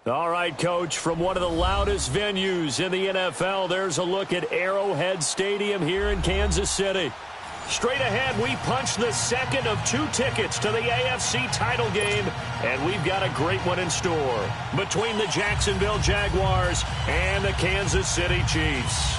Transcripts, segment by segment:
All right, Coach, from one of the loudest venues in the NFL, there's a look at Arrowhead Stadium here in Kansas City. Straight ahead, we punch the second of 2 tickets to the AFC title game, and we've got a great one in store between the Jacksonville Jaguars and the Kansas City Chiefs.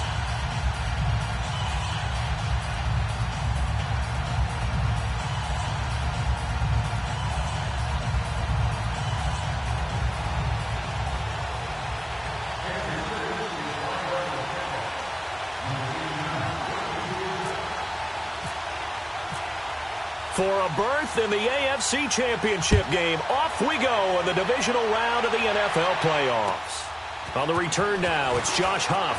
For a berth in the AFC Championship game, off we go in the divisional round of the NFL playoffs. On the return now, it's Josh Huff.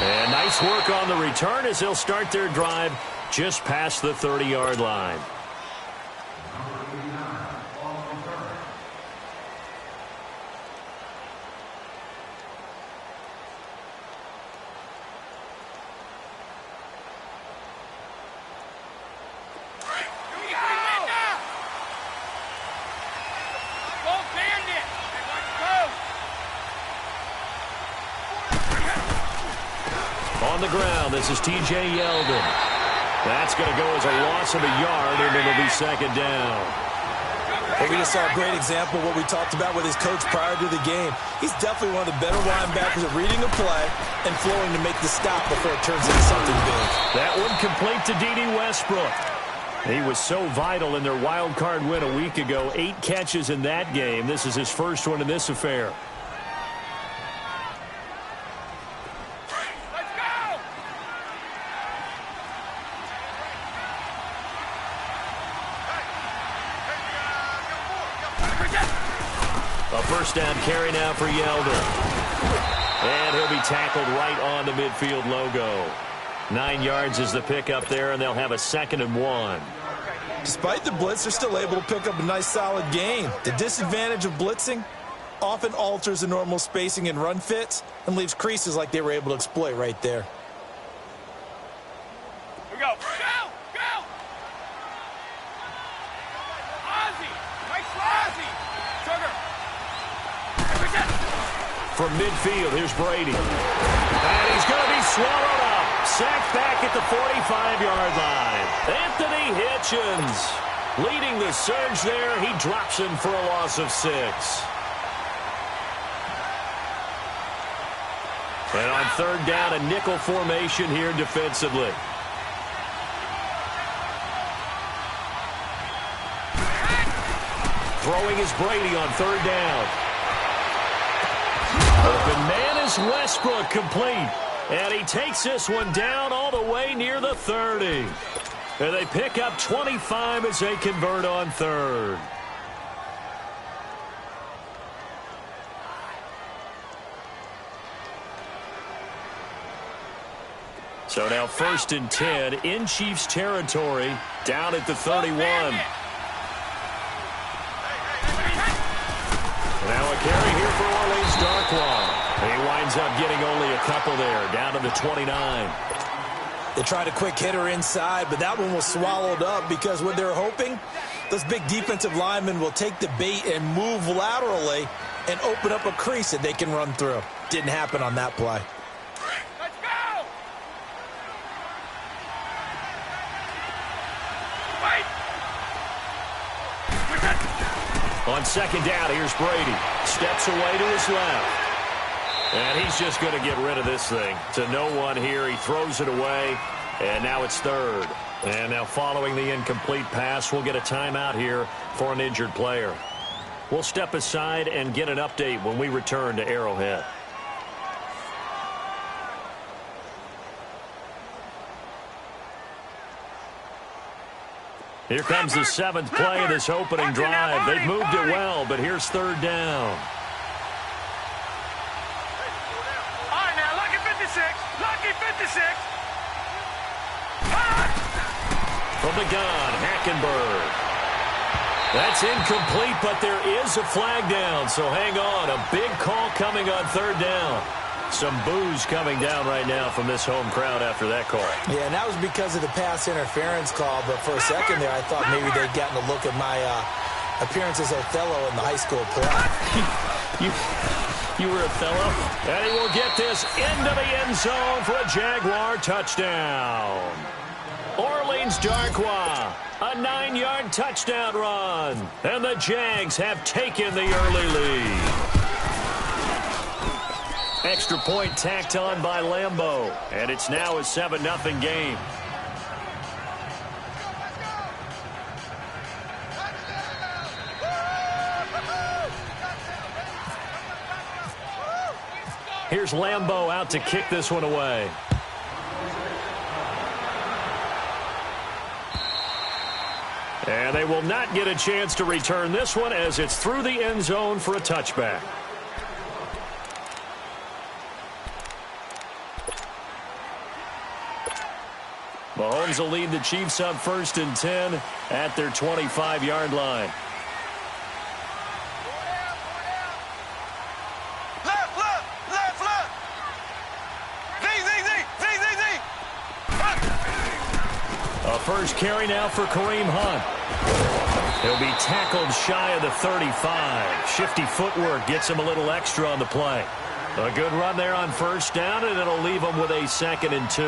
And nice work on the return as they'll start their drive just past the 30-yard line. On the ground, this is T.J. Yeldon. That's going to go as a loss of a yard, and it'll be second down. Well, we just saw a great example of what we talked about with his coach prior to the game. He's definitely one of the better linebackers at reading a play and flowing to make the stop before it turns into something big. That one complete to D.D. Westbrook. He was so vital in their wild card win a week ago. 8 catches in that game. This is his first one in this affair. A first down carry now for Yeldon. And he'll be tackled right on the midfield logo. 9 yards is the pickup there, and they'll have a 2nd and 1. Despite the blitz, they're still able to pick up a nice solid gain. The disadvantage of blitzing often alters the normal spacing and run fits and leaves creases like they were able to exploit right there. Here we go. Go! Go! Ozzie! Nice Ozzie! Sugar! From midfield, here's Brady. And he's going to be swallowed up. Sacked back at the 45-yard line. Anthony Hitchens leading the surge there. He drops him for a loss of 6. And on 3rd down, a nickel formation here defensively. Throwing is Brady on 3rd down. Open man is Westbrook, complete. And he takes this one down all the way near the 30. And they pick up 25 as they convert on 3rd. So now 1st and 10 in Chiefs territory, down at the 31. Now a carry here for Orleans Darkwa. He winds up getting only a couple there, down to the 29. They tried a quick hitter inside, but that one was swallowed up because what they're hoping, those big defensive linemen will take the bait and move laterally and open up a crease that they can run through. Didn't happen on that play. Let's go! On 2nd down, here's Brady. Steps away to his left. And he's just going to get rid of this thing. To no one here. He throws it away. And now it's 3rd. And now following the incomplete pass, we'll get a timeout here for an injured player. We'll step aside and get an update when we return to Arrowhead. Here comes the 7th play of this opening drive. They've moved it well, but here's 3rd down. All right, now, lucky 56. Lucky 56. From the gun, Hackenberg. That's incomplete, but there is a flag down, so hang on. A big call coming on 3rd down. Some boos coming down right now from this home crowd after that call. Yeah, and that was because of the pass interference call. But for a second there, I thought maybe they'd gotten a look at my appearance as Othello in the high school play. You were Othello? And he will get this into the end zone for a Jaguar touchdown. Orleans Darkwa, a 9-yard touchdown run. And the Jags have taken the early lead. Extra point tacked on by Lambeau. And it's now a 7-0 game. Here's Lambeau out to kick this one away. And they will not get a chance to return this one as it's through the end zone for a touchback. Mahomes will lead the Chiefs up 1st and 10 at their 25-yard line. First carry now for Kareem Hunt. He'll be tackled shy of the 35. Shifty footwork gets him a little extra on the play. A good run there on 1st down, and it'll leave him with a 2nd and 2.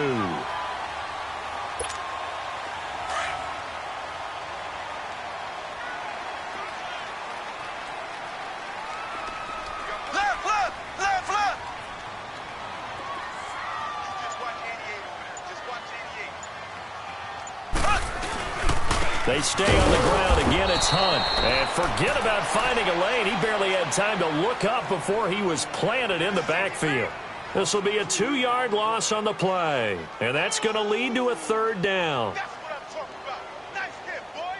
They stay on the ground. Again, it's Hunt. And forget about finding a lane. He barely had time to look up before he was planted in the backfield. This will be a 2-yard loss on the play. And that's going to lead to a 3rd down. That's what I'm talking about. Nice hit, boy.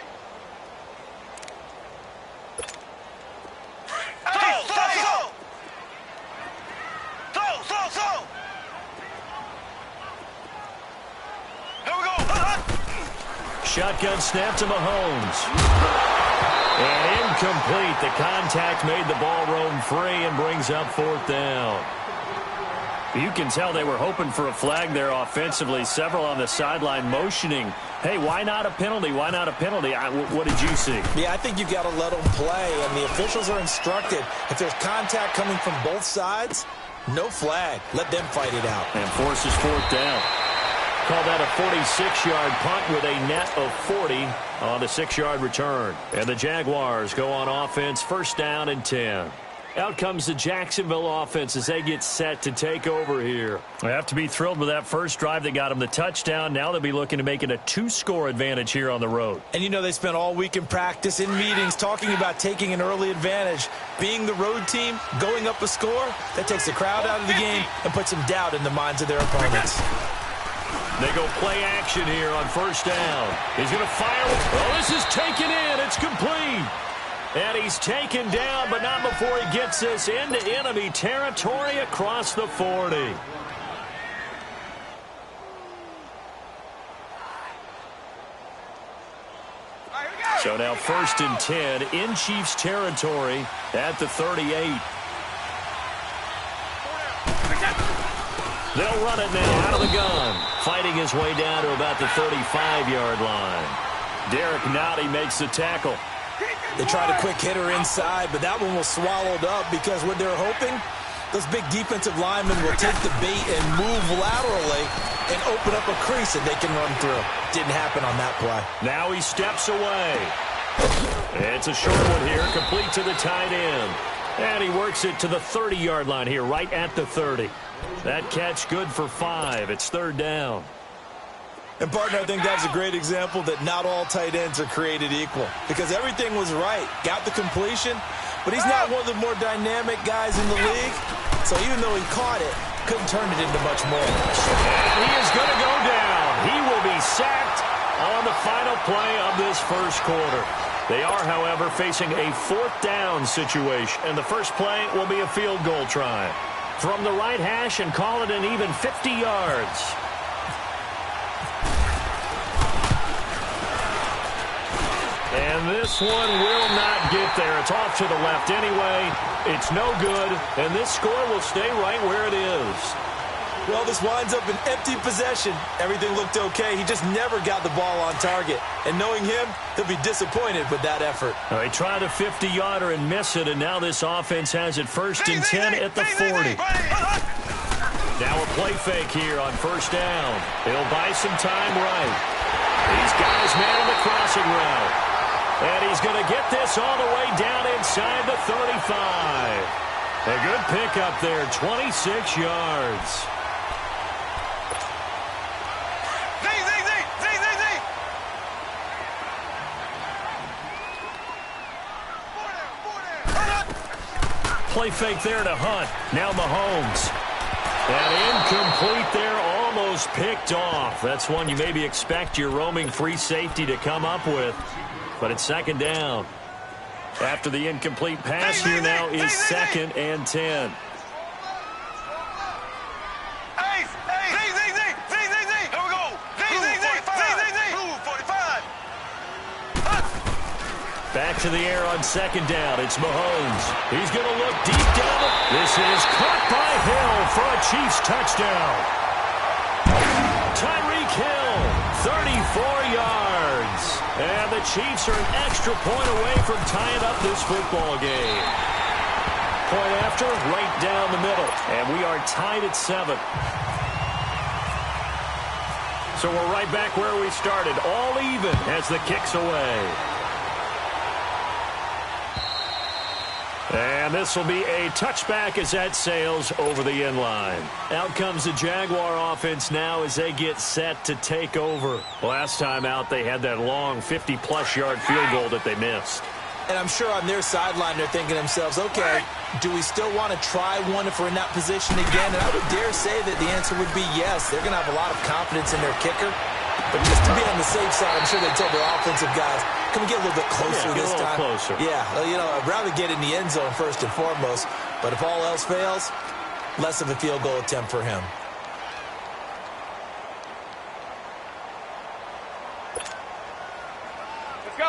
Throw. Here we go. Shotgun snap to Mahomes. And incomplete. The contact made the ball roam free and brings up 4th down. You can tell they were hoping for a flag there offensively. Several on the sideline motioning, hey, why not a penalty? Why not a penalty? What did you see? Yeah, I think you've got to let them play, and the officials are instructed. If there's contact coming from both sides, no flag. Let them fight it out. And forces 4th down. Call that a 46-yard punt with a net of 40 on the 6-yard return. And the Jaguars go on offense, 1st down and 10. Out comes the Jacksonville offense as they get set to take over here. They have to be thrilled with that first drive that got them the touchdown. Now they'll be looking to make it a 2-score advantage here on the road. And you know they spent all week in practice, in meetings, talking about taking an early advantage. Being the road team, going up a score, that takes the crowd out of the game and puts some doubt in the minds of their opponents. They go play action here on 1st down. He's going to fire. Oh, this is taken in. It's complete. And he's taken down, but not before he gets this into enemy territory across the 40. So now 1st and 10 in Chiefs territory at the 38. They'll run it now out of the gun. Fighting his way down to about the 35-yard line. Derek Nowdy makes the tackle. They tried a quick hitter inside, but that one was swallowed up because what they're hoping, those big defensive linemen will take the bait and move laterally and open up a crease that they can run through. Didn't happen on that play. Now he steps away. It's a short one here, complete to the tight end. And he works it to the 30-yard line here, right at the 30. That catch good for 5. It's 3rd down. And, partner, I think that's a great example that not all tight ends are created equal because everything was right. Got the completion, but he's not one of the more dynamic guys in the league. So even though he caught it, couldn't turn it into much more. And he is going to go down. He will be sacked on the final play of this first quarter. They are, however, facing a 4th down situation, and the first play will be a field goal try. From the right hash and call it an even 50 yards. And this one will not get there. It's off to the left anyway. It's no good, and this score will stay right where it is. Well, this winds up an empty possession. Everything looked okay. He just never got the ball on target. And knowing him, he'll be disappointed with that effort. Well, he tried a 50-yarder and miss it, and now this offense has it first and 10 at the 40. Now a play fake here on first down. He'll buy some time right. He's got his man on the crossing route. And he's going to get this all the way down inside the 35. A good pickup there, 26 yards. Play fake there to Hunt. Now Mahomes. And incomplete there, almost picked off. That's one you maybe expect your roaming free safety to come up with. But it's second down. After the incomplete pass, here now is second and 10. Back to the air on second down. It's Mahomes. He's going to look deep down. This is caught by Hill for a Chiefs touchdown. Tyreek Hill, 34 yards. And the Chiefs are an extra point away from tying up this football game. Point after, right down the middle. And we are tied at 7. So we're right back where we started, all even as the kick's away. And this will be a touchback as that sails over the end line. Out comes the Jaguar offense now as they get set to take over. Last time out, they had that long 50-plus yard field goal that they missed. And I'm sure on their sideline, they're thinking to themselves, okay, do we still want to try one if we're in that position again? And I would dare say that the answer would be yes. They're going to have a lot of confidence in their kicker. But just to be on the safe side, I'm sure they told their offensive guys, can we get a little bit closer this time? Closer. Yeah, you know, I'd rather get in the end zone first and foremost. But if all else fails, less of a field goal attempt for him.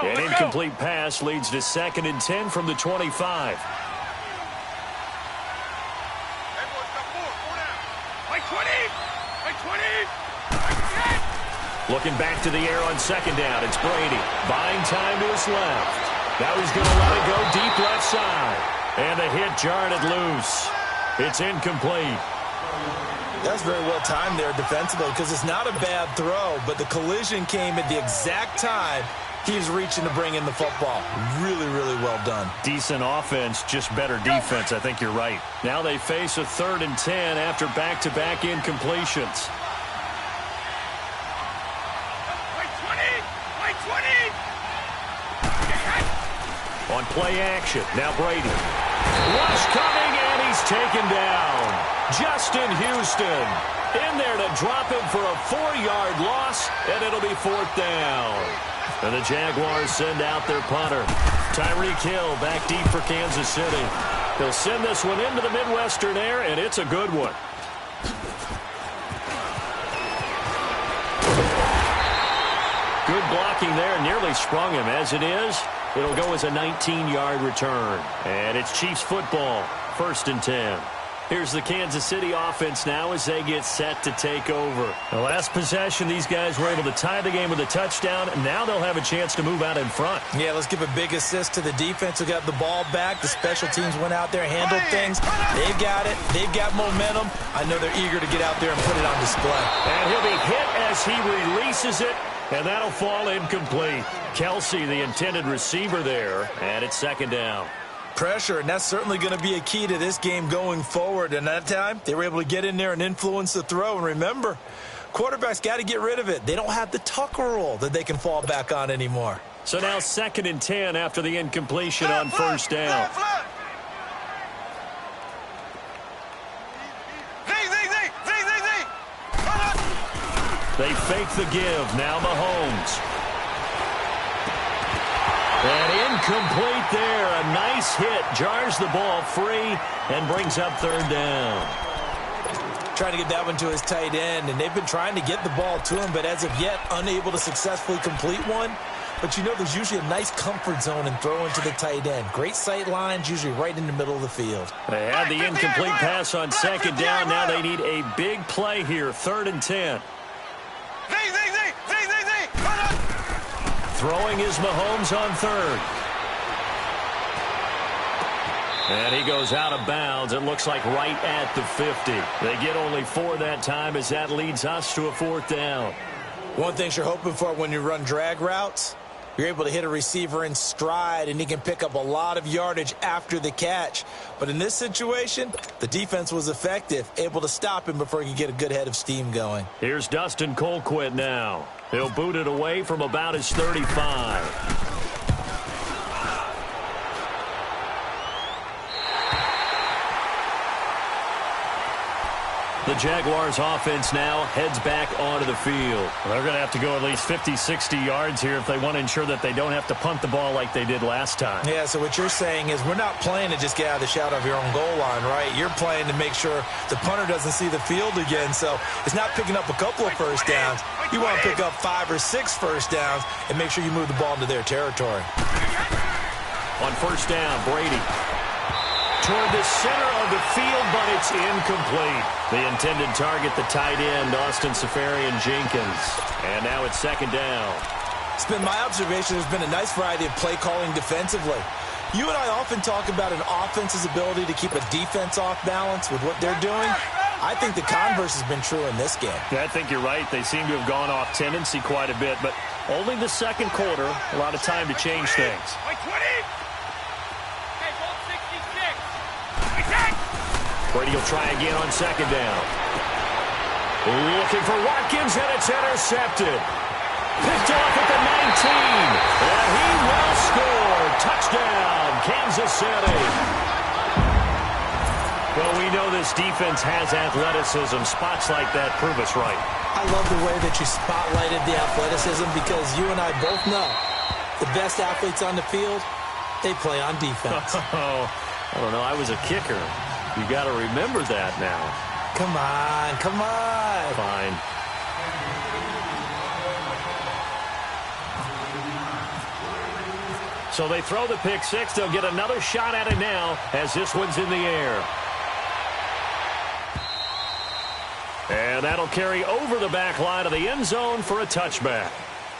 An incomplete pass leads to second and 10 from the 25. Looking back to the air on second down. It's Brady. Buying time to his left. Now he's going to let it go deep left side. And the hit jarred it loose. It's incomplete. That's very well timed there defensively because it's not a bad throw, but the collision came at the exact time he was reaching to bring in the football. Really, really well done. Decent offense, just better defense. I think you're right. Now they face a 3rd and 10 after back-to-back incompletions. On play action, now Brady. Rush coming, and he's taken down. Justin Houston in there to drop him for a 4-yard loss, and it'll be 4th down. And the Jaguars send out their punter. Tyreek Hill back deep for Kansas City. They'll send this one into the Midwestern air, and it's a good one. Good blocking there, nearly sprung him. As it is, it'll go as a 19-yard return. And it's Chiefs football, 1st and 10. Here's the Kansas City offense now as they get set to take over. The last possession, these guys were able to tie the game with a touchdown, and now they'll have a chance to move out in front. Yeah, let's give a big assist to the defense who got the ball back. The special teams went out there, handled things. They've got it. They've got momentum. I know they're eager to get out there and put it on display. And he'll be hit as he releases it, and that'll fall incomplete. Kelsey, the intended receiver there, and it's 2nd down. Pressure, and that's certainly going to be a key to this game going forward. And that time, they were able to get in there and influence the throw. And remember, quarterbacks got to get rid of it. They don't have the Tucker rule that they can fall back on anymore. So now 2nd and 10 after the incompletion on 1st down. They fake the give. Now Mahomes. And incomplete there. A nice hit. Jars the ball free and brings up 3rd down. Trying to get that one to his tight end, and they've been trying to get the ball to him, but as of yet, unable to successfully complete one. but you know there's usually a nice comfort zone in throwing to the tight end. Great sight lines, usually right in the middle of the field. They had the incomplete pass on second down. Now they need a big play here, 3rd and 10. Throwing is Mahomes on 3rd. And he goes out of bounds. It looks like right at the 50. They get only 4 that time as that leads us to a 4th down. One thing you're hoping for when you run drag routes, you're able to hit a receiver in stride, and he can pick up a lot of yardage after the catch. But in this situation, the defense was effective, able to stop him before he could get a good head of steam going. Here's Dustin Colquitt now. He'll boot it away from about his 35. The Jaguars offense now heads back onto the field. They're going to have to go at least 50, 60 yards here if they want to ensure that they don't have to punt the ball like they did last time. Yeah, so what you're saying is we're not playing to just get out of the shadow of your own goal line, right? You're playing to make sure the punter doesn't see the field again. So it's not picking up a couple of first downs. You want to pick up 5 or 6 first downs and make sure you move the ball into their territory. On first down, Brady toward the center of the field, but it's incomplete. The intended target, the tight end, Austin Seferian-Jenkins. And now it's 2nd down. It's been my observation there's been a nice variety of play calling defensively. You and I often talk about an offense's ability to keep a defense off balance with what they're doing. I think the converse has been true in this game. Yeah, I think you're right. They seem to have gone off tendency quite a bit, but only the second quarter, a lot of time to change things. Brady will try again on 2nd down. Looking for Watkins, and it's intercepted. Picked off at the 19. And he will score. Touchdown, Kansas City. Well, we know this defense has athleticism. Spots like that prove us right. I love the way that you spotlighted the athleticism because you and I both know the best athletes on the field, they play on defense. Oh, I don't know. I was a kicker. You got to remember that now. Come on, come on. Fine. So they throw the pick 6. They'll get another shot at it now as this one's in the air. And that'll carry over the back line of the end zone for a touchback.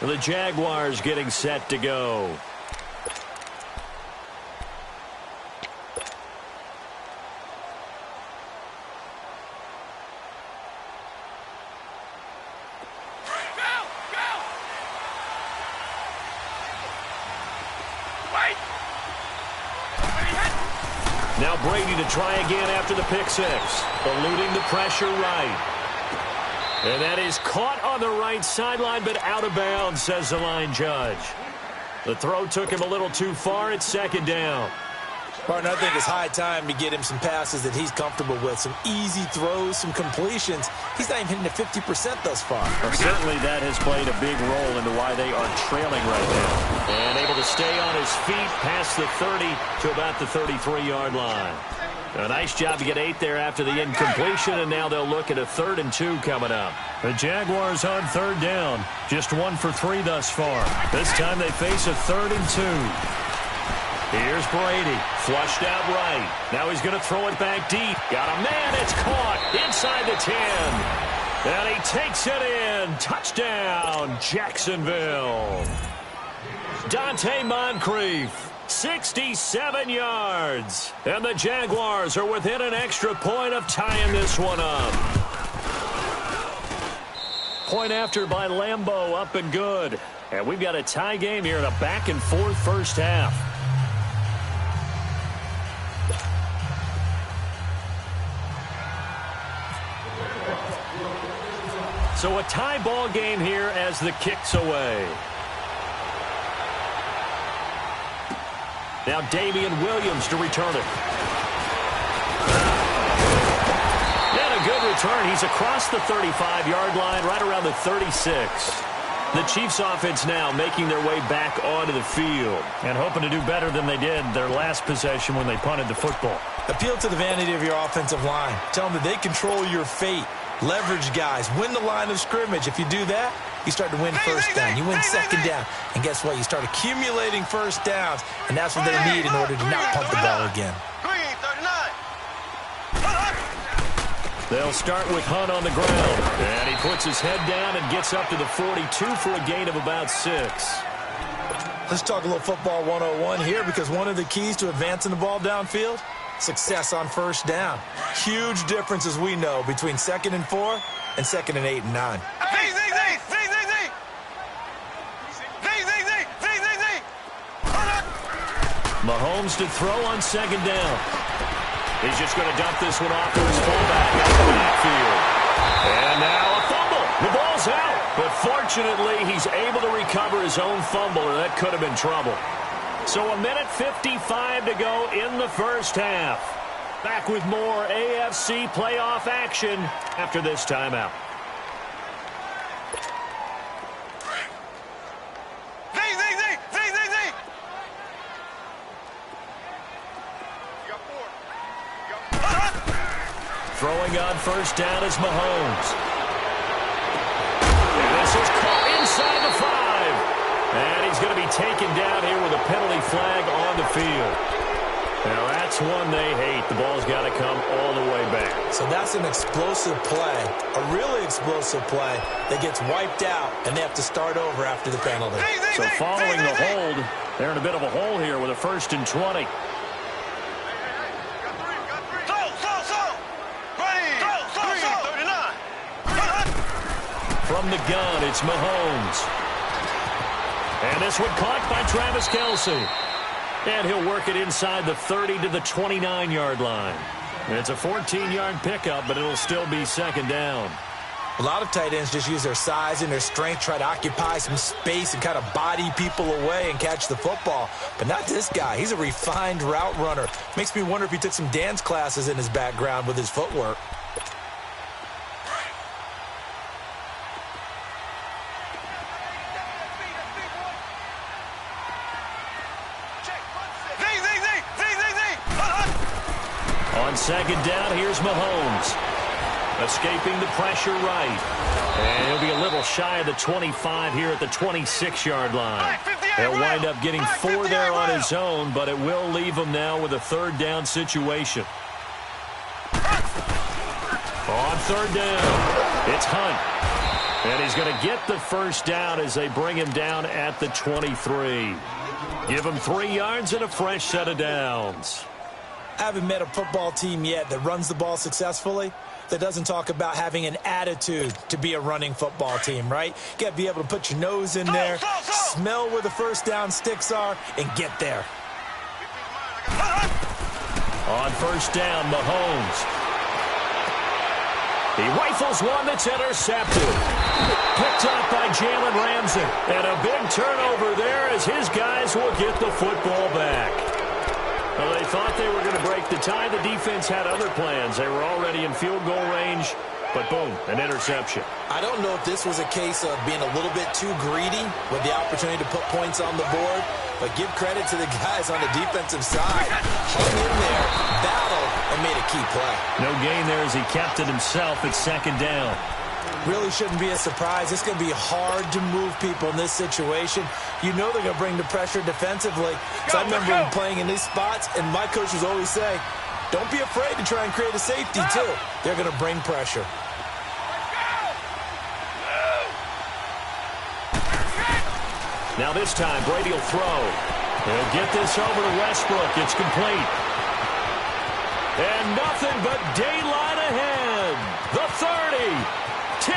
The Jaguars getting set to go. Now Brady to try again after the pick 6. Eluding the pressure right. And that is caught on the right sideline, but out of bounds, says the line judge. The throw took him a little too far. It's 2nd down. Martin, I think it's high time to get him some passes that he's comfortable with. Some easy throws, some completions. He's not even hitting the 50% thus far. Well, certainly that has played a big role into why they are trailing right now. And able to stay on his feet past the 30 to about the 33-yard line. A nice job to get 8 there after the incompletion, and now they'll look at a 3rd and 2 coming up. The Jaguars on 3rd down. Just 1 for 3 thus far. This time they face a 3rd and 2. Here's Brady, flushed out right. Now he's going to throw it back deep. Got a man, it's caught inside the 10. And he takes it in. Touchdown, Jacksonville. Dante Moncrief, 67 yards. And the Jaguars are within an extra point of tying this one up. Point after by Lambeau, up and good. And we've got a tie game here in a back-and-forth first half. So a tie ball game here as the kick's away. Now Damian Williams to return it. And a good return. He's across the 35-yard line, right around the 36. The Chiefs offense now making their way back onto the field and hoping to do better than they did their last possession when they punted the football. Appeal to the vanity of your offensive line. Tell them that they control your fate. Leverage guys. Win the line of scrimmage. If you do that, you start to win first down. You win second down. And guess what? You start accumulating first downs, and that's what they need in order to not punt the ball again. They'll start with Hunt on the ground. And he puts his head down and gets up to the 42 for a gain of about 6. Let's talk a little football 101 here, because one of the keys to advancing the ball downfield, success on first down. Huge difference, as we know, between 2nd and 4 and 2nd and 8 and 9. Mahomes to throw on 2nd down. He's just going to dump this one off to his fullback out of the backfield. And now a fumble. The ball's out. But fortunately, he's able to recover his own fumble, or that could have been trouble. So 1:55 to go in the first half. Back with more AFC playoff action after this timeout. Throwing on first down is Mahomes. And this is caught inside the 5. And he's going to be taken down here with a penalty flag on the field. Now that's one they hate. The ball's got to come all the way back. So that's an explosive play, a really explosive play that gets wiped out, and they have to start over after the penalty. So following the hold, they're in a bit of a hole here with a 1st and 20. From the gun, it's Mahomes. And this one caught by Travis Kelce. And he'll work it inside the 30 to the 29-yard line. It's a 14-yard pickup, but it'll still be 2nd down. A lot of tight ends just use their size and their strength, try to occupy some space and kind of body people away and catch the football. But not this guy. He's a refined route runner. Makes me wonder if he took some dance classes in his background with his footwork. On 2nd down, here's Mahomes. Escaping the pressure right. And he'll be a little shy of the 25 here at the 26-yard line. He'll wind up getting 4 there on his own, but it will leave him now with a 3rd down situation. On 3rd down, it's Hunt. And he's going to get the 1st down as they bring him down at the 23. Give him 3 yards and a fresh set of downs. I haven't met a football team yet that runs the ball successfully that doesn't talk about having an attitude to be a running football team, right? You got to be able to put your nose in there, smell where the 1st down sticks are, and get there. On 1st down, Mahomes. He rifles one that's intercepted. Picked up by Jalen Ramsey. And a big turnover there as his guys will get the football back. Well, they thought they were going to break the tie. The defense had other plans. They were already in field goal range, but boom, an interception. I don't know if this was a case of being a little bit too greedy with the opportunity to put points on the board, but give credit to the guys on the defensive side. Hung in there, battled, and made a key play. No gain there as he kept it himself at 2nd down. Really shouldn't be a surprise. It's going to be hard to move people in this situation. You know they're going to bring the pressure defensively. So I remember playing in these spots, and my coaches always say, don't be afraid to try and create a safety, too. They're going to bring pressure. Now this time, Brady will throw. He'll get this over to Westbrook. It's complete. And nothing but daylight ahead. The 30. 10,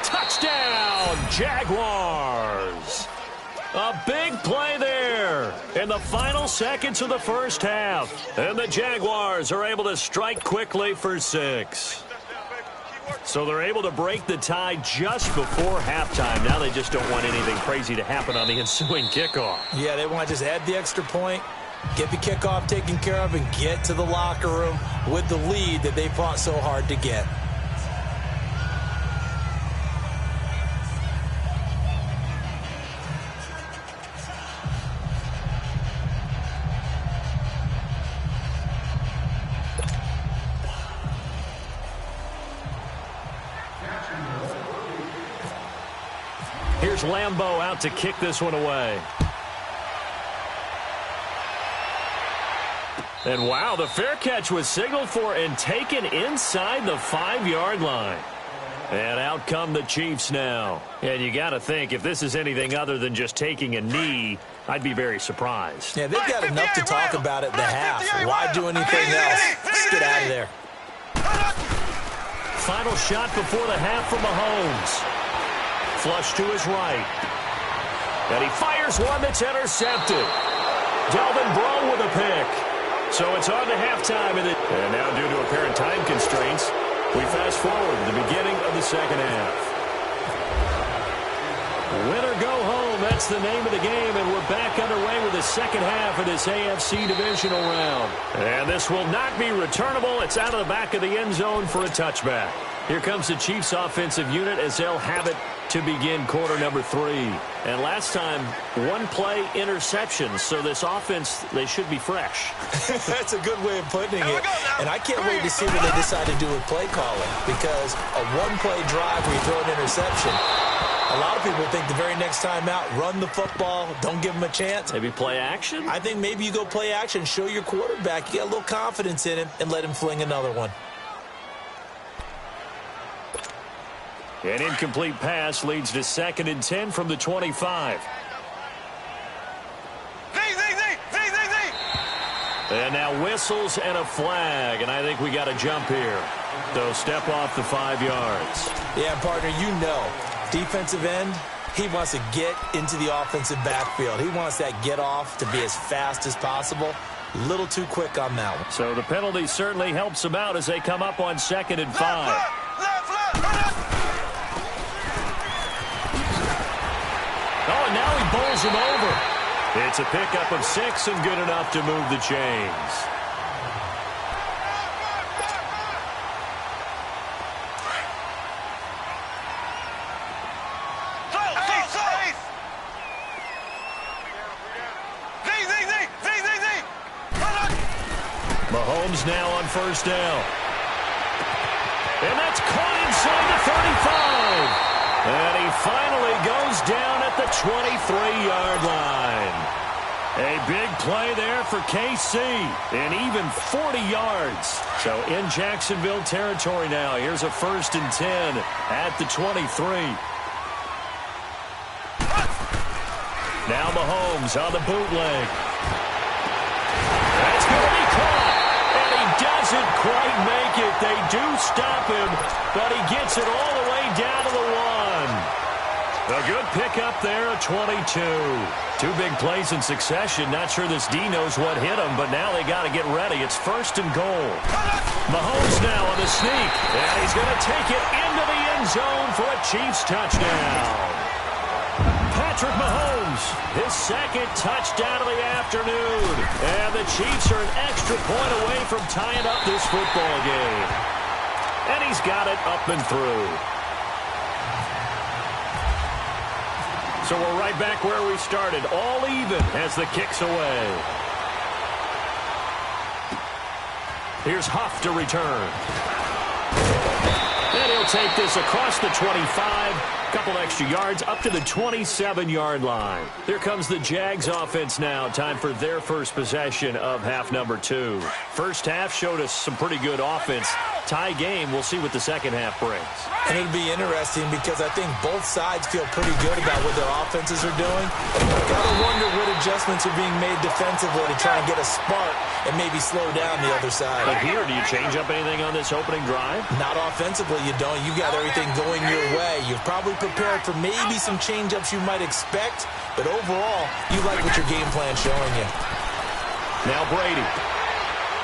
touchdown, Jaguars. A big play there in the final seconds of the first half. And the Jaguars are able to strike quickly for 6. So they're able to break the tie just before halftime. Now they just don't want anything crazy to happen on the ensuing kickoff. Yeah, they want to just add the extra point, get the kickoff taken care of, and get to the locker room with the lead that they fought so hard to get. Here's Lambeau out to kick this one away. And wow, the fair catch was signaled for and taken inside the 5-yard line. And out come the Chiefs now. And you got to think, if this is anything other than just taking a knee, I'd be very surprised. Yeah, they've got enough to talk about at the half. Why do anything else? Let's get out of there. Final shot before the half from Mahomes. Flush to his right. And he fires one that's intercepted. Delvin Breaux with a pick. So it's on to halftime. And now due to apparent time constraints, we fast forward to the beginning of the second half. Win or go home, that's the name of the game, and we're back underway with the second half of this AFC divisional round. And this will not be returnable. It's out of the back of the end zone for a touchback. Here comes the Chiefs offensive unit as they'll have it to begin quarter number 3. And last time, one-play interceptions, so this offense, they should be fresh. That's a good way of putting it. And I can't wait to see what they decide to do with play calling, because a one-play drive where you throw an interception, a lot of people think the very next time out, run the football, don't give them a chance. Maybe play action? I think maybe you go play action, show your quarterback, you got a little confidence in him, and let him fling another one. An incomplete pass leads to 2nd and 10 from the 25. And now whistles and a flag, and I think we got a jump here. They'll step off the 5 yards. Yeah, partner, you know, defensive end, he wants to get into the offensive backfield. He wants that get off to be as fast as possible. A little too quick on that one. So the penalty certainly helps them out as they come up on 2nd and 5. Oh, and now he bowls him over. It's a pickup of 6 and good enough to move the chains. Mahomes now on 1st down. And that's caught inside the 35. And he finally goes down at the 23-yard line. A big play there for KC, and even 40 yards. So in Jacksonville territory now. Here's a 1st and 10 at the 23. Now Mahomes on the bootleg. That's going to be caught, and he doesn't quite make it. They do stop him, but he gets it all the way down to the 1. A good pickup there at 22. 2 big plays in succession. Not sure this D knows what hit him, but now they got to get ready. It's 1st and goal. Mahomes now on the sneak, and he's going to take it into the end zone for a Chiefs touchdown. Patrick Mahomes, his 2nd touchdown of the afternoon. And the Chiefs are an extra point away from tying up this football game. And he's got it up and through. So we're right back where we started, all even as the kick's away. Here's Huff to return. And he'll take this across the 25. Couple extra yards up to the 27-yard line. Here comes the Jags offense now. Time for their first possession of half number 2. First half showed us some pretty good offense. Tie game. We'll see what the second half brings. And it'll be interesting because I think both sides feel pretty good about what their offenses are doing. Gotta wonder what adjustments are being made defensively to try and get a spark and maybe slow down the other side. But here, do you change up anything on this opening drive? Not offensively, you don't. You got everything going your way. You've probably prepared for maybe some change-ups you might expect, but overall, you like what your game plan's showing you. Now Brady.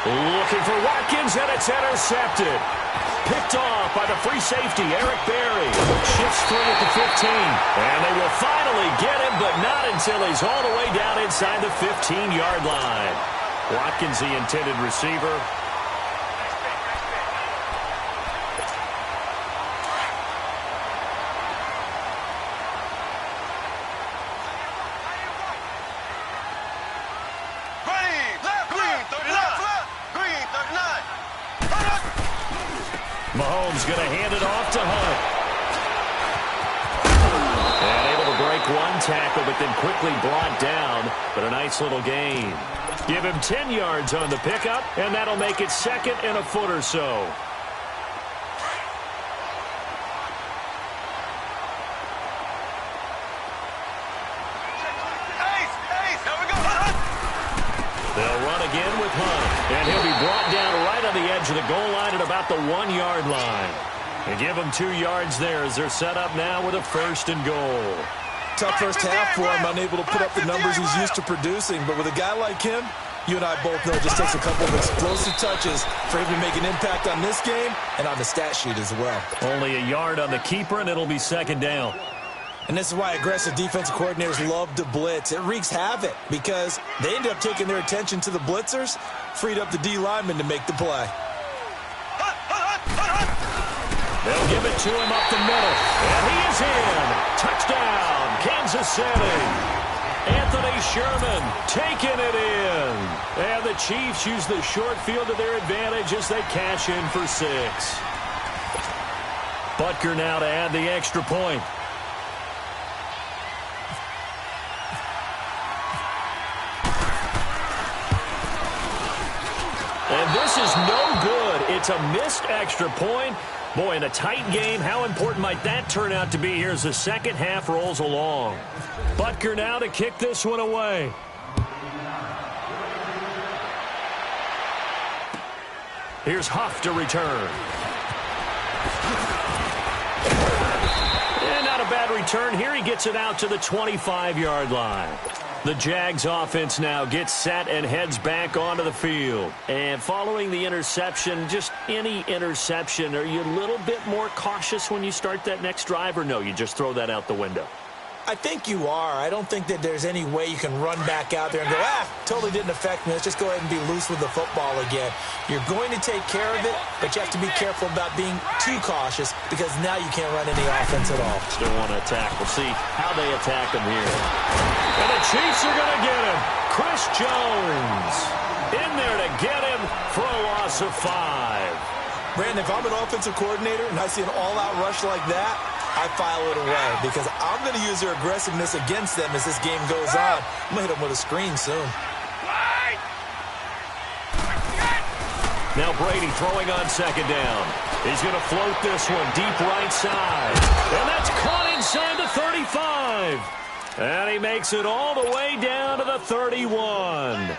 Looking for Watkins, and it's intercepted. Picked off by the free safety, Eric Berry. Shifts free at the 15. And they will finally get him, but not until he's all the way down inside the 15-yard line. Watkins, the intended receiver. Mahomes going to hand it off to Hunt. And able to one tackle, but then quickly brought down. But a nice little gain. Give him 10 yards on the pickup, and that'll make it second and a foot or so. They'll run again with Hunt, and he'll be brought down right on the edge of the goal line at about the 1-yard line. And give him 2 yards there as they're set up now with a 1st and goal. Tough first half for him, unable to put up the numbers he's used to producing. But with a guy like him, you and I both know it just takes a couple of explosive touches for him to make an impact on this game and on the stat sheet as well. Only a yard on the keeper, and it'll be 2nd down. And this is why aggressive defensive coordinators love to blitz. It wreaks havoc because they end up taking their attention to the blitzers, freed up the D lineman to make the play. They'll give it to him up the middle, and he is in. Touchdown, Kansas City. Anthony Sherman taking it in. And the Chiefs use the short field to their advantage as they cash in for 6. Butker now to add the extra point. And this is no good. It's a missed extra point. Boy, in a tight game, how important might that turn out to be here as the second half rolls along? Butker now to kick this one away. Here's Huff to return. And not a bad return here. He gets it out to the 25-yard line. The Jags offense now gets set and heads back onto the field. And following the interception, just any interception, are you a little bit more cautious when you start that next drive, or no, you just throw that out the window? I think you are. I don't think that there's any way you can run back out there and go, totally didn't affect me. Let's just go ahead and be loose with the football again. You're going to take care of it, but you have to be careful about being too cautious because now you can't run any offense at all. Still want to attack. We'll see how they attack him here. And the Chiefs are going to get him. Chris Jones in there to get him for a loss of 5. Brandon, if I'm an offensive coordinator and I see an all-out rush like that, I file it away because I'm going to use their aggressiveness against them as this game goes on. I'm going to hit them with a screen soon. Now Brady throwing on 2nd down. He's going to float this one deep right side. And that's caught inside the 35. And he makes it all the way down to the 31.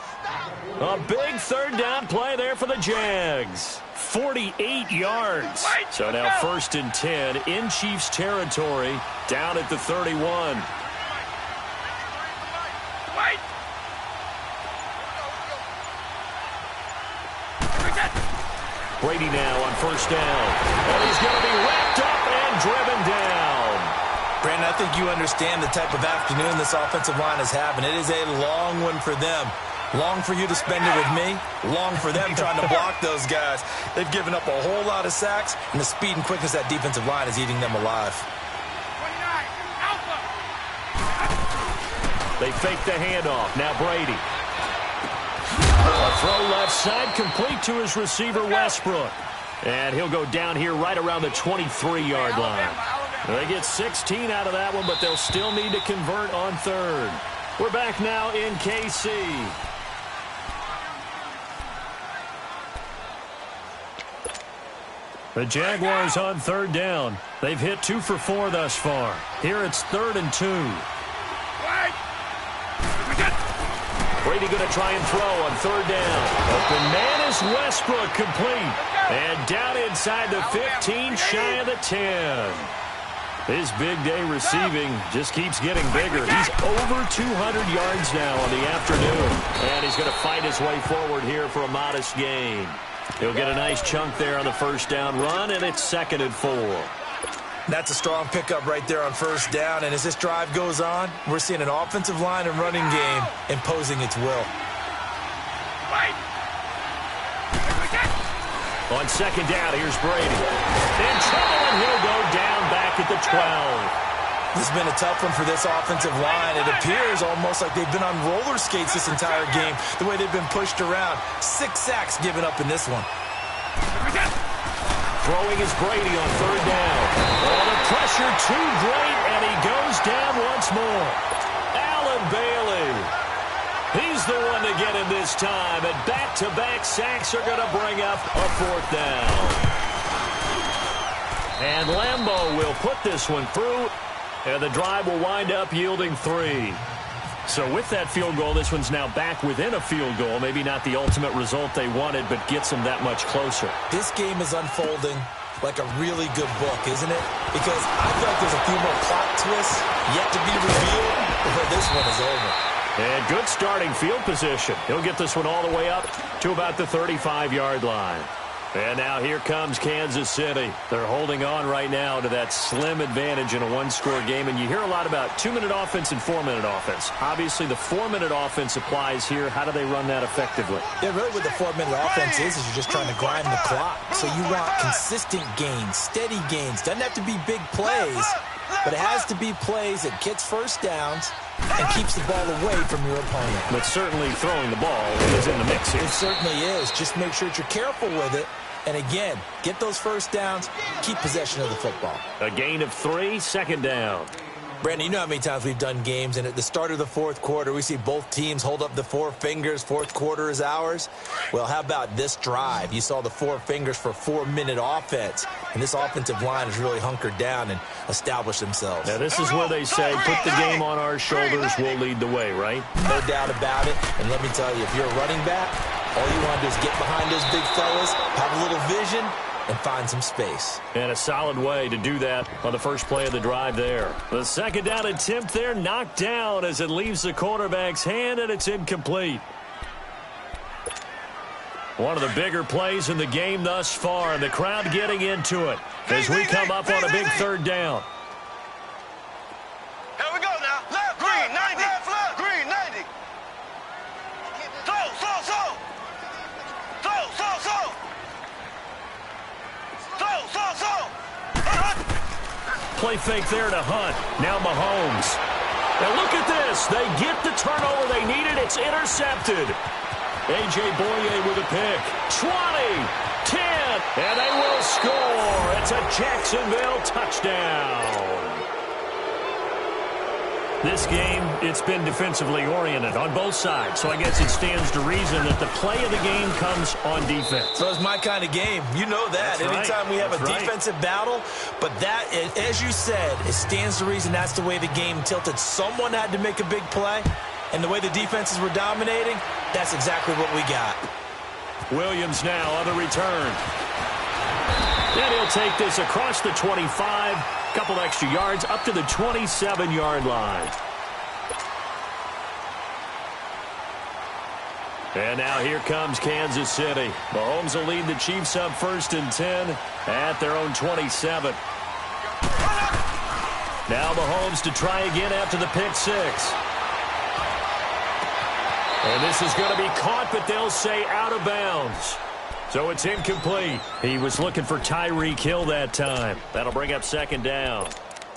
A big 3rd down play there for the Jags. 48 yards. So now 1st and 10 in Chiefs territory down at the 31. Brady now on 1st down. And he's going to be wrapped up and driven down. Brandon, I think you understand the type of afternoon this offensive line is having. It is a long one for them. Long for you to spend it with me. Long for them trying to block those guys. They've given up a whole lot of sacks, and the speed and quickness of that defensive line is eating them alive. They fake the handoff. Now Brady. A throw left side complete to his receiver, Westbrook. And he'll go down here right around the 23-yard line. They get 16 out of that one, but they'll still need to convert on 3rd. We're back now in KC. The Jaguars on 3rd down. They've hit 2 for 4 thus far. Here it's 3rd and 2. Brady going to try and throw on 3rd down. Open man is Westbrook, complete. And down inside the 15, shy of the 10. His big day receiving just keeps getting bigger. He's over 200 yards now on the afternoon. And he's going to fight his way forward here for a modest gain. He'll get a nice chunk there on the 1st down run, and it's 2nd and 4. That's a strong pickup right there on 1st down. And as this drive goes on, we're seeing an offensive line and running game imposing its will. On 2nd down, here's Brady. In trouble, and he'll go down back at the 12. This has been a tough one for this offensive line. It appears almost like they've been on roller skates this entire game, the way they've been pushed around. 6 sacks given up in this one. Throwing is Brady on third down. Oh, the pressure too great, and he goes down once more. Allen Bailey. He's the one to get him this time, and back-to-back sacks are going to bring up a fourth down. And Lambeau will put this one through, and the drive will wind up yielding 3. So with that field goal, this one's now back within a field goal. Maybe not the ultimate result they wanted, but gets them that much closer. This game is unfolding like a really good book, isn't it? Because I feel like there's a few more plot twists yet to be revealed before this one is over. And good starting field position. He'll get this one all the way up to about the 35-yard line. And now here comes Kansas City. They're holding on right now to that slim advantage in a one-score game. And you hear a lot about 2-minute offense and 4-minute offense. Obviously, the 4-minute offense applies here. How do they run that effectively? Yeah, really what the 4-minute offense is you're just trying to grind the clock. So you want consistent gains, steady gains. Doesn't have to be big plays, but it has to be plays that gets first downs and keeps the ball away from your opponent. But certainly throwing the ball is in the mix here. It certainly is. Just make sure that you're careful with it. And again, get those first downs, keep possession of the football. A gain of 3, second down. Brandon, you know how many times we've done games, and at the start of the fourth quarter, we see both teams hold up the 4 fingers, fourth quarter is ours. Well, how about this drive? You saw the 4 fingers for 4-minute offense, and this offensive line has really hunkered down and established themselves. Now, this is where they say, put the game on our shoulders, we'll lead the way, right? No doubt about it, and let me tell you, if you're a running back, all you want to do is get behind those big fellas, have a little vision, and find some space. And a solid way to do that on the first play of the drive there. The second down attempt there knocked down as it leaves the quarterback's hand, and it's incomplete. One of the bigger plays in the game thus far, and the crowd getting into it as we come up on a big third down. Here we go now. Left, green, 90. Left, green, 90. So. Play fake there to Hunt. Now Mahomes. Now look at this. They get the turnover they needed. It's intercepted. A.J. Boye with a pick. 20, 10, and they will score. It's a Jacksonville touchdown. This game, it's been defensively oriented on both sides, so I guess it stands to reason that the play of the game comes on defense. So it's my kind of game. You know that. That's anytime right. we have That's a defensive battle, but that, as you said, it stands to reason that's the way the game tilted. Someone had to make a big play, and the way the defenses were dominating, that's exactly what we got. Williams now on the return. And he'll take this across the 25. Couple extra yards up to the 27-yard line. And now here comes Kansas City. Mahomes will lead the Chiefs up 1st and 10 at their own 27. Now Mahomes to try again after the pick 6. And this is going to be caught, but they'll say out of bounds. So it's incomplete. He was looking for Tyreek Hill that time. That'll bring up 2nd down.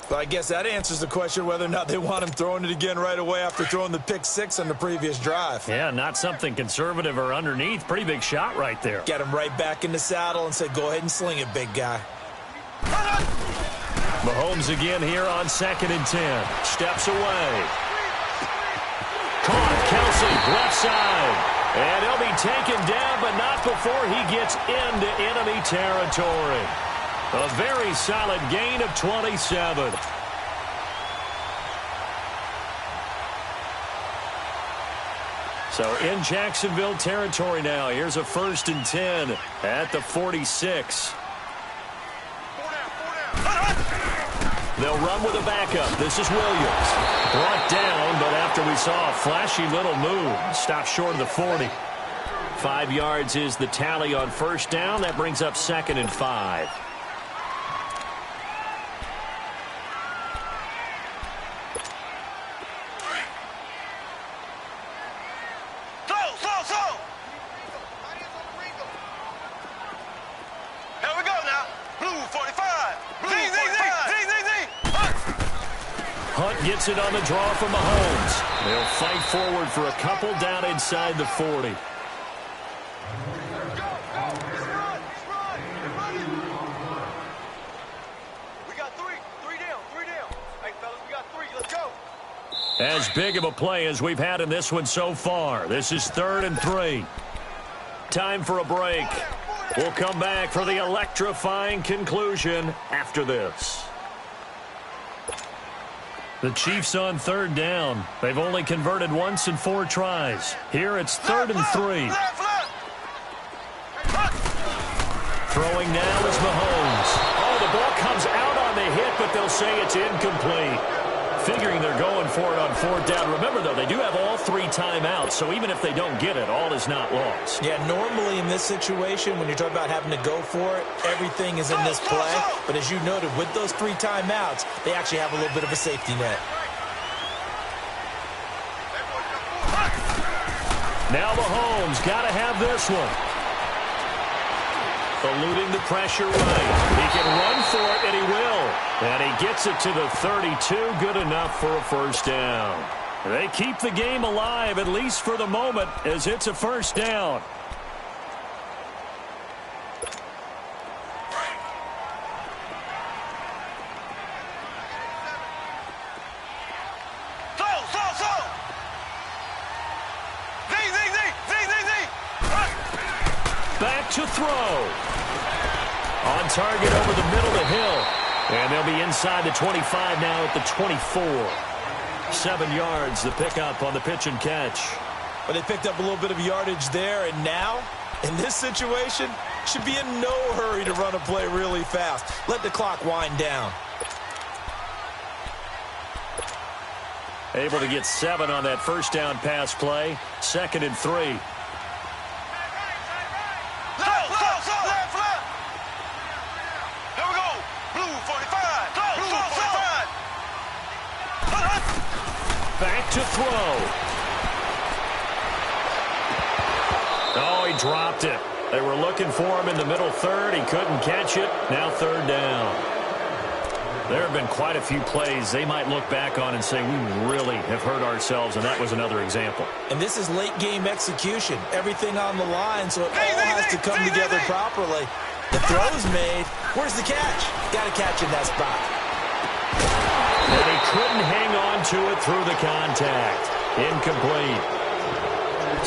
Well, I guess that answers the question whether or not they want him throwing it again right away after throwing the pick 6 on the previous drive. Yeah, not something conservative or underneath. Pretty big shot right there. Get him right back in the saddle and said, go ahead and sling it, big guy. Mahomes again here on 2nd and 10. Steps away. Caught. Kelsey, left side. And he'll be taken down, but not before he gets into enemy territory. A very solid gain of 27. So in Jacksonville territory now. Here's a 1st and 10 at the 46. They'll run with a backup. This is Williams. Brought down, but after we saw a flashy little move, stopped short of the 40. 5 yards is the tally on 1st down. That brings up 2nd and 5. Here we go now. Blue 45. Blue 45. Hunt gets it on the draw from Mahomes. They'll fight forward for a couple down inside the 40. As big of a play as we've had in this one so far. This is 3rd and 3. Time for a break. We'll come back for the electrifying conclusion after this. The Chiefs on 3rd down. They've only converted once in 4 tries. Here it's 3rd and 3. Throwing now is Mahomes. Oh, the ball comes out on the hit, but they'll say it's incomplete. Figuring they're going for it on 4th down. Remember, though, they do have all 3 timeouts, so even if they don't get it, all is not lost. Yeah, normally in this situation, when you're talking about having to go for it, everything is in this play. But as you noted, with those 3 timeouts, they actually have a little bit of a safety net. Now Mahomes got to have this one. Eluding the pressure right. He can run for it, and he will. And he gets it to the 32. Good enough for a 1st down. They keep the game alive, at least for the moment, as it's a 1st down. Back to throw. On target over the middle of the hill. And they'll be inside the 25 now at the 24. 7 yards, the pickup on the pitch and catch. But they picked up a little bit of yardage there, and now, in this situation, should be in no hurry to run a play really fast. Let the clock wind down. Able to get 7 on that 1st down pass play. 2nd and 3. Back to throw. Oh, he dropped it. They were looking for him in the middle 3rd. He couldn't catch it. Now 3rd down. There have been quite a few plays they might look back on and say, we really have hurt ourselves, and that was another example. And this is late-game execution. Everything on the line, so it all has to come together properly. The throw's made. Where's the catch? Got to catch in that spot. And he couldn't hang on to it through the contact. Incomplete.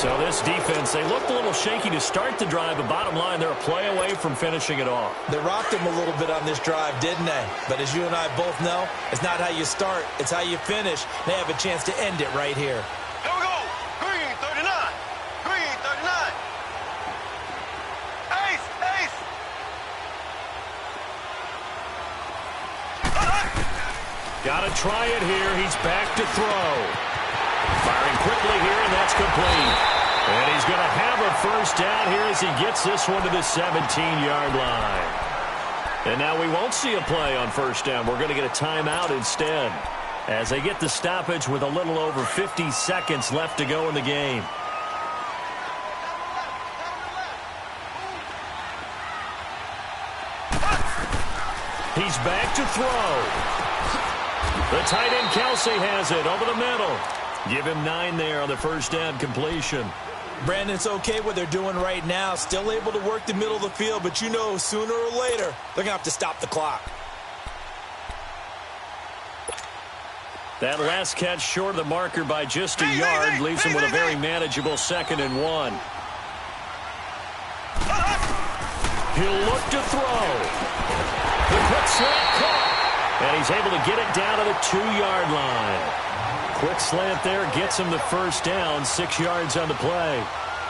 So this defense, they looked a little shaky to start the drive, but bottom line, they're a play away from finishing it off. They rocked him a little bit on this drive, didn't they? But as you and I both know, it's not how you start, it's how you finish. They have a chance to end it right here. Here we go. Green 39. Green 39. Ace, ace. Got to try it here. He's back to throw. Firing quickly here, and that's complete. And he's going to have a 1st down here as he gets this one to the 17-yard line. And now we won't see a play on 1st down. We're going to get a timeout instead as they get the stoppage with a little over 50 seconds left to go in the game. He's back to throw. The tight end Kelsey has it over the middle. Give him 9 there on the 1st down completion. Brandon, it's okay what they're doing right now. Still able to work the middle of the field, but you know sooner or later they're going to have to stop the clock. That last catch short of the marker by just a yard leaves him with a very manageable 2nd and 1. He'll look to throw. The quick slant caught. And he's able to get it down to the 2-yard line. Quick slant there gets him the 1st down, 6 yards on the play.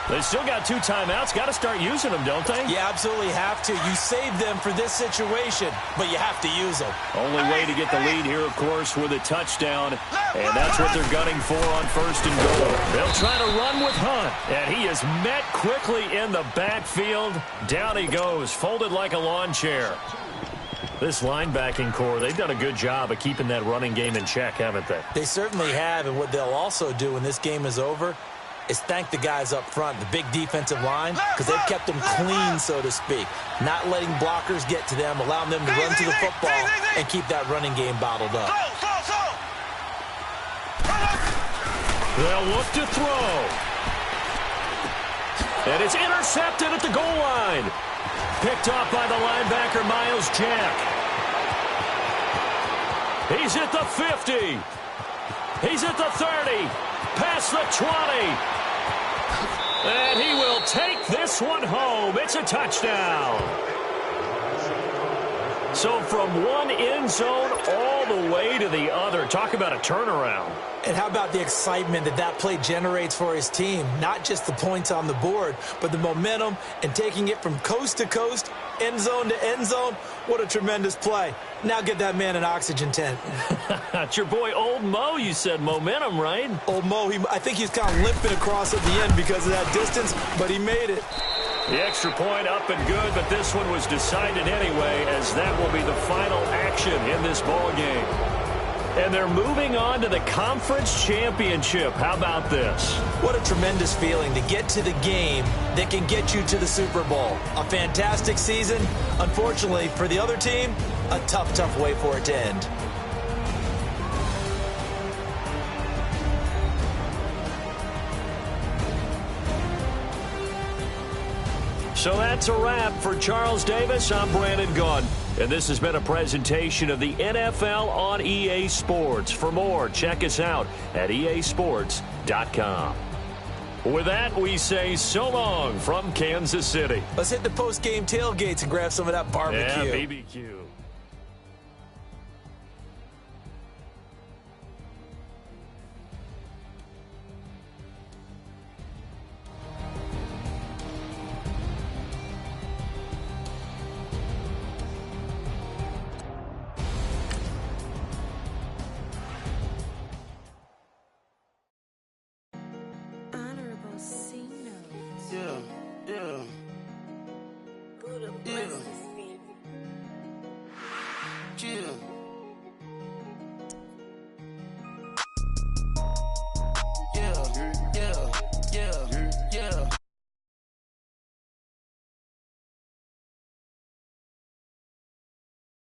They still got 2 timeouts. Got to start using them, don't they? You absolutely have to. You save them for this situation, but you have to use them. Only way to get the lead here, of course, with a touchdown. And that's what they're gunning for on 1st and goal. They'll try to run with Hunt. And he is met quickly in the backfield. Down he goes, folded like a lawn chair. This linebacking core, they've done a good job of keeping that running game in check, haven't they? They certainly have, and what they'll also do when this game is over is thank the guys up front, the big defensive line, because they've kept them clean, so to speak. Not letting blockers get to them, allowing them to run to the football and keep that running game bottled up. They'll look to throw. And it's intercepted at the goal line. Picked off by the linebacker, Miles Jack. He's at the 50. He's at the 30, past the 20. And he will take this one home. It's a touchdown. So from one end zone all the way to the other. Talk about a turnaround. And how about the excitement that that play generates for his team? Not just the points on the board, but the momentum and taking it from coast to coast, end zone to end zone. What a tremendous play. Now get that man an oxygen tent. It's your boy Old Mo, you said. Momentum, right? Old Mo, I think he's kind of limping across at the end because of that distance, but he made it. The extra point up and good, but this one was decided anyway, as that will be the final action in this ball game. And they're moving on to the conference championship. How about this? What a tremendous feeling to get to the game that can get you to the Super Bowl. A fantastic season. Unfortunately, for the other team, a tough, tough way for it to end. So that's a wrap. For Charles Davis, I'm Brandon Gaudin. And this has been a presentation of the NFL on EA Sports. For more, check us out at easports.com. With that, we say so long from Kansas City. Let's hit the post-game tailgates and grab some of that barbecue. Yeah, BBQ. Yeah.